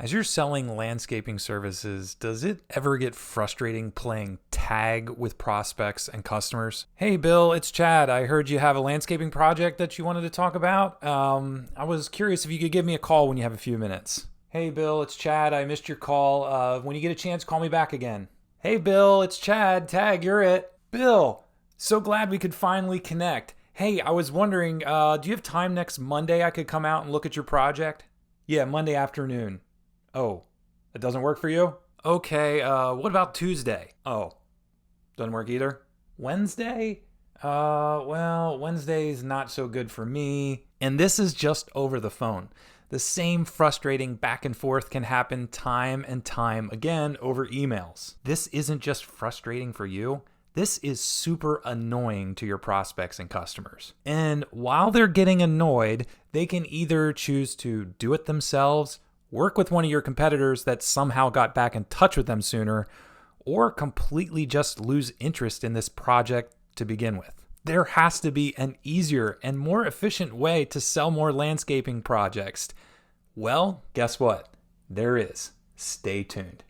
As you're selling landscaping services, does it ever get frustrating playing tag with prospects and customers? Hey, Bill, it's Chad. I heard you have a landscaping project that you wanted to talk about. I was curious if you could give me a call when you have a few minutes. Hey, Bill, it's Chad. I missed your call. When you get a chance, call me back again. Hey, Bill, it's Chad. Tag, you're it. Bill, so glad we could finally connect. Hey, I was wondering, do you have time next Monday I could come out and look at your project? Yeah, Monday afternoon. Oh, that doesn't work for you? Okay, what about Tuesday? Oh, doesn't work either. Wednesday? Well, Wednesday's not so good for me. And this is just over the phone. The same frustrating back and forth can happen time and time again over emails. This isn't just frustrating for you. This is super annoying to your prospects and customers. And while they're getting annoyed, they can either choose to do it themselves, work with one of your competitors that somehow got back in touch with them sooner, or completely just lose interest in this project to begin with. There has to be an easier and more efficient way to sell more landscaping projects. Well, guess what? There is. Stay tuned.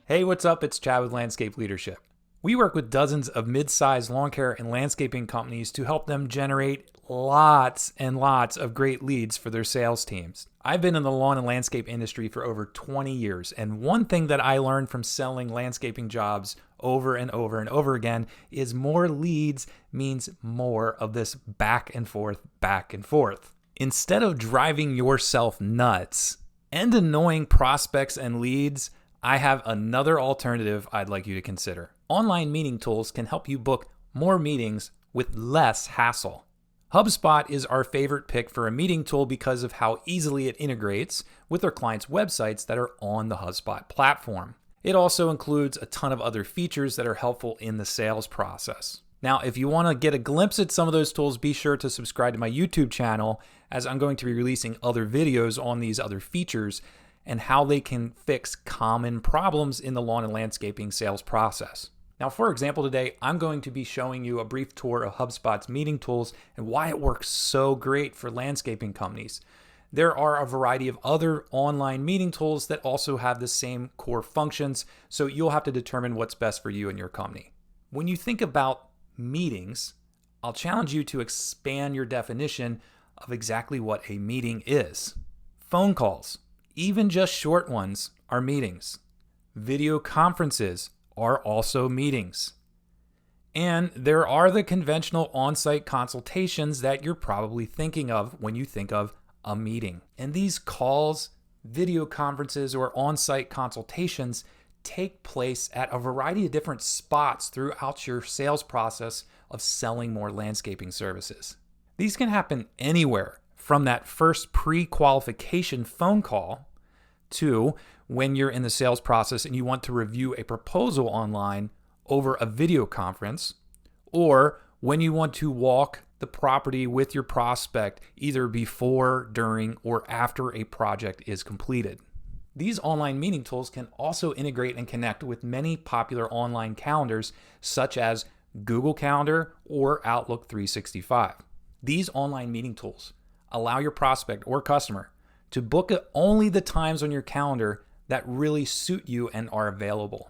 Hey, what's up? It's Chad with Landscape Leadership. We work with dozens of mid-sized lawn care and landscaping companies to help them generate lots and lots of great leads for their sales teams. I've been in the lawn and landscape industry for over 20 years, and one thing that I learned from selling landscaping jobs over and over and over again is more leads means more of this back and forth, back and forth. Instead of driving yourself nuts and annoying prospects and leads, I have another alternative I'd like you to consider. Online meeting tools can help you book more meetings with less hassle. HubSpot is our favorite pick for a meeting tool because of how easily it integrates with our clients' websites that are on the HubSpot platform. It also includes a ton of other features that are helpful in the sales process. Now, if you want to get a glimpse at some of those tools, be sure to subscribe to my YouTube channel, as I'm going to be releasing other videos on these other features and how they can fix common problems in the lawn and landscaping sales process. Now, for example, today, I'm going to be showing you a brief tour of HubSpot's meeting tools and why it works so great for landscaping companies. There are a variety of other online meeting tools that also have the same core functions, so you'll have to determine what's best for you and your company. When you think about meetings, I'll challenge you to expand your definition of exactly what a meeting is. Phone calls, even just short ones, are meetings. Video conferences are also meetings. And there are the conventional on-site consultations that you're probably thinking of when you think of a meeting. And these calls, video conferences, or on-site consultations take place at a variety of different spots throughout your sales process of selling more landscaping services. These can happen anywhere from that first pre-qualification phone call to when you're in the sales process and you want to review a proposal online over a video conference, or when you want to walk the property with your prospect either before, during, or after a project is completed. These online meeting tools can also integrate and connect with many popular online calendars such as Google Calendar or Outlook 365. These online meeting tools allow your prospect or customer to book only the times on your calendar that really suit you and are available.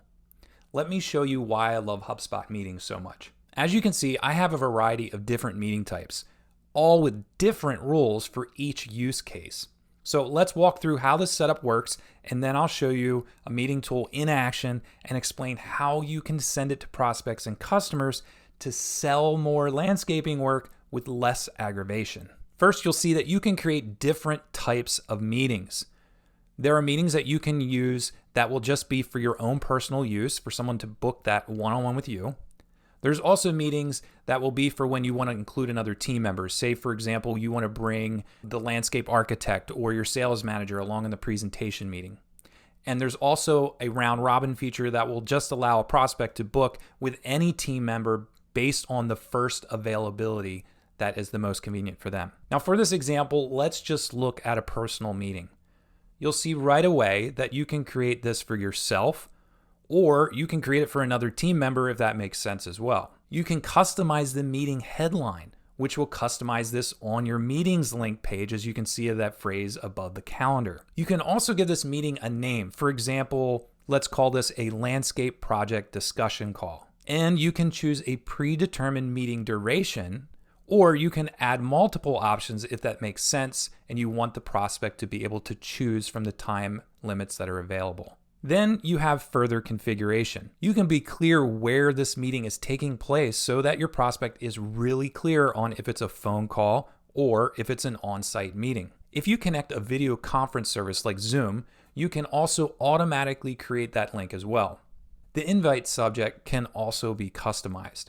Let me show you why I love HubSpot meetings so much. As you can see, I have a variety of different meeting types, all with different rules for each use case. So let's walk through how this setup works, and then I'll show you a meeting tool in action and explain how you can send it to prospects and customers to sell more landscaping work with less aggravation. First, you'll see that you can create different types of meetings. There are meetings that you can use that will just be for your own personal use, for someone to book that one-on-one with you. There's also meetings that will be for when you want to include another team member. Say, for example, you want to bring the landscape architect or your sales manager along in the presentation meeting. And there's also a round robin feature that will just allow a prospect to book with any team member based on the first availability that is the most convenient for them. Now, for this example, let's just look at a personal meeting. You'll see right away that you can create this for yourself Or you can create it for another team member if that makes sense as well. You can customize the meeting headline, which will customize this on your meetings link page, as you can see that phrase above the calendar. You can also give this meeting a name. For example, let's call this a landscape project discussion call. And you can choose a predetermined meeting duration, or you can add multiple options if that makes sense and you want the prospect to be able to choose from the time limits that are available. Then you have further configuration. You can be clear where this meeting is taking place so that your prospect is really clear on if it's a phone call or if it's an on-site meeting. If you connect a video conference service like Zoom, you can also automatically create that link as well. The invite subject can also be customized.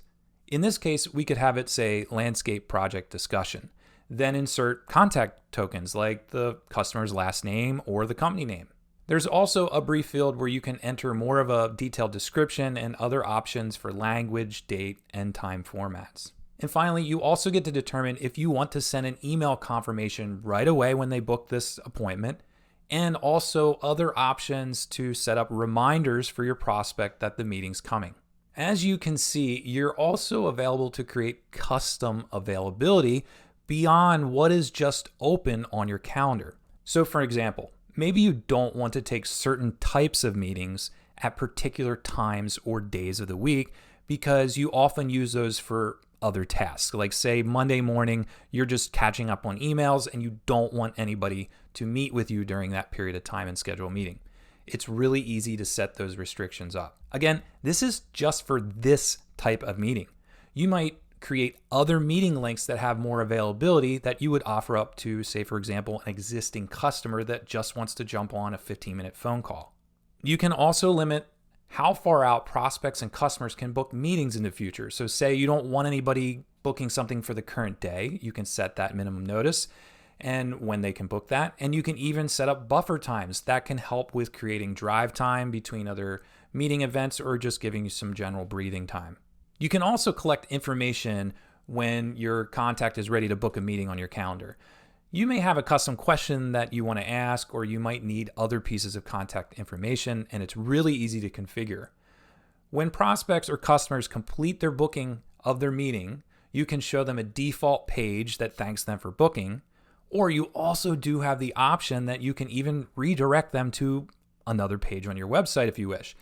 In this case, we could have it say landscape project discussion, then insert contact tokens like the customer's last name or the company name. There's also a brief field where you can enter more of a detailed description and other options for language, date, and time formats. And finally, you also get to determine if you want to send an email confirmation right away when they book this appointment, and also other options to set up reminders for your prospect that the meeting's coming. As you can see, you're also available to create custom availability beyond what is just open on your calendar. So for example, maybe you don't want to take certain types of meetings at particular times or days of the week because you often use those for other tasks. Like say Monday morning, you're just catching up on emails and you don't want anybody to meet with you during that period of time and schedule a meeting. It's really easy to set those restrictions up. Again, this is just for this type of meeting. You might create other meeting links that have more availability that you would offer up to, say, for example, an existing customer that just wants to jump on a 15-minute phone call. You can also limit how far out prospects and customers can book meetings in the future. So say you don't want anybody booking something for the current day, you can set that minimum notice and when they can book that. And you can even set up buffer times that can help with creating drive time between other meeting events or just giving you some general breathing time. You can also collect information when your contact is ready to book a meeting on your calendar. You may have a custom question that you want to ask, or you might need other pieces of contact information, and it's really easy to configure. When prospects or customers complete their booking of their meeting, you can show them a default page that thanks them for booking, or you also do have the option that you can even redirect them to another page on your website if you wish.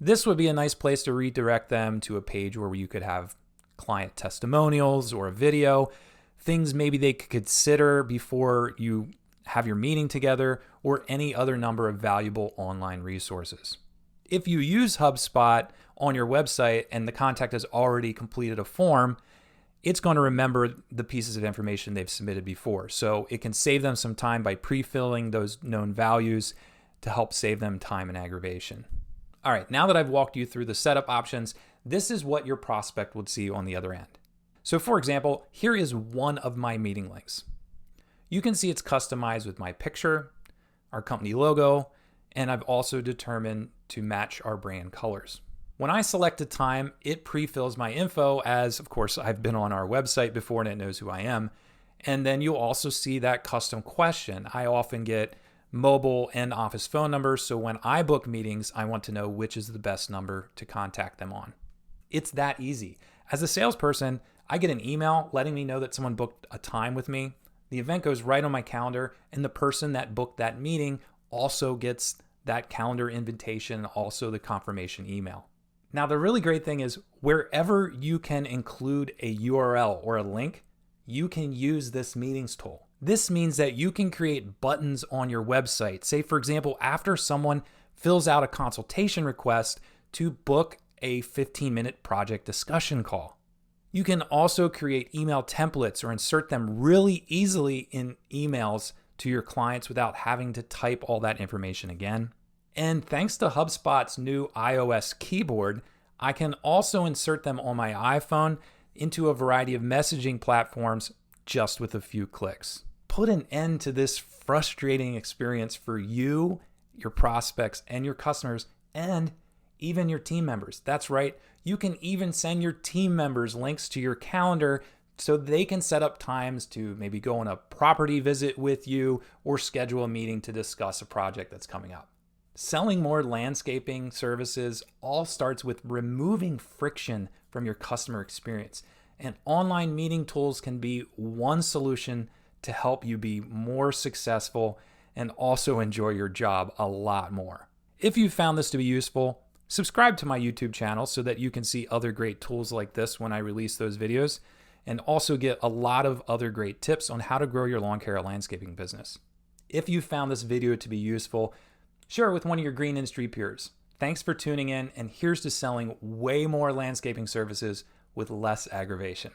This would be a nice place to redirect them to a page where you could have client testimonials or a video, things maybe they could consider before you have your meeting together, or any other number of valuable online resources. If you use HubSpot on your website and the contact has already completed a form, it's going to remember the pieces of information they've submitted before. So it can save them some time by pre-filling those known values to help save them time and aggravation. All right, now that I've walked you through the setup options, this is what your prospect would see on the other end. So for example, here is one of my meeting links. You can see it's customized with my picture, our company logo, and I've also determined to match our brand colors. When I select a time, it pre-fills my info as, of course, I've been on our website before and it knows who I am. And then you'll also see that custom question. I often get mobile and office phone numbers, so when I book meetings, I want to know which is the best number to contact them on. It's that easy. As a salesperson, I get an email letting me know that someone booked a time with me. The event goes right on my calendar, and the person that booked that meeting also gets that calendar invitation and also the confirmation email. Now, the really great thing is wherever you can include a URL or a link, you can use this meetings tool. This means that you can create buttons on your website. Say, for example, after someone fills out a consultation request to book a 15-minute project discussion call. You can also create email templates or insert them really easily in emails to your clients without having to type all that information again. And thanks to HubSpot's new iOS keyboard, I can also insert them on my iPhone into a variety of messaging platforms just with a few clicks. Put an end to this frustrating experience for you, your prospects, and your customers, and even your team members. That's right. You can even send your team members links to your calendar so they can set up times to maybe go on a property visit with you or schedule a meeting to discuss a project that's coming up. Selling more landscaping services all starts with removing friction from your customer experience. And online meeting tools can be one solution to help you be more successful and also enjoy your job a lot more. If you found this to be useful, subscribe to my YouTube channel so that you can see other great tools like this when I release those videos, and also get a lot of other great tips on how to grow your lawn care or landscaping business. If you found this video to be useful, share it with one of your green industry peers. Thanks for tuning in, and here's to selling way more landscaping services with less aggravation.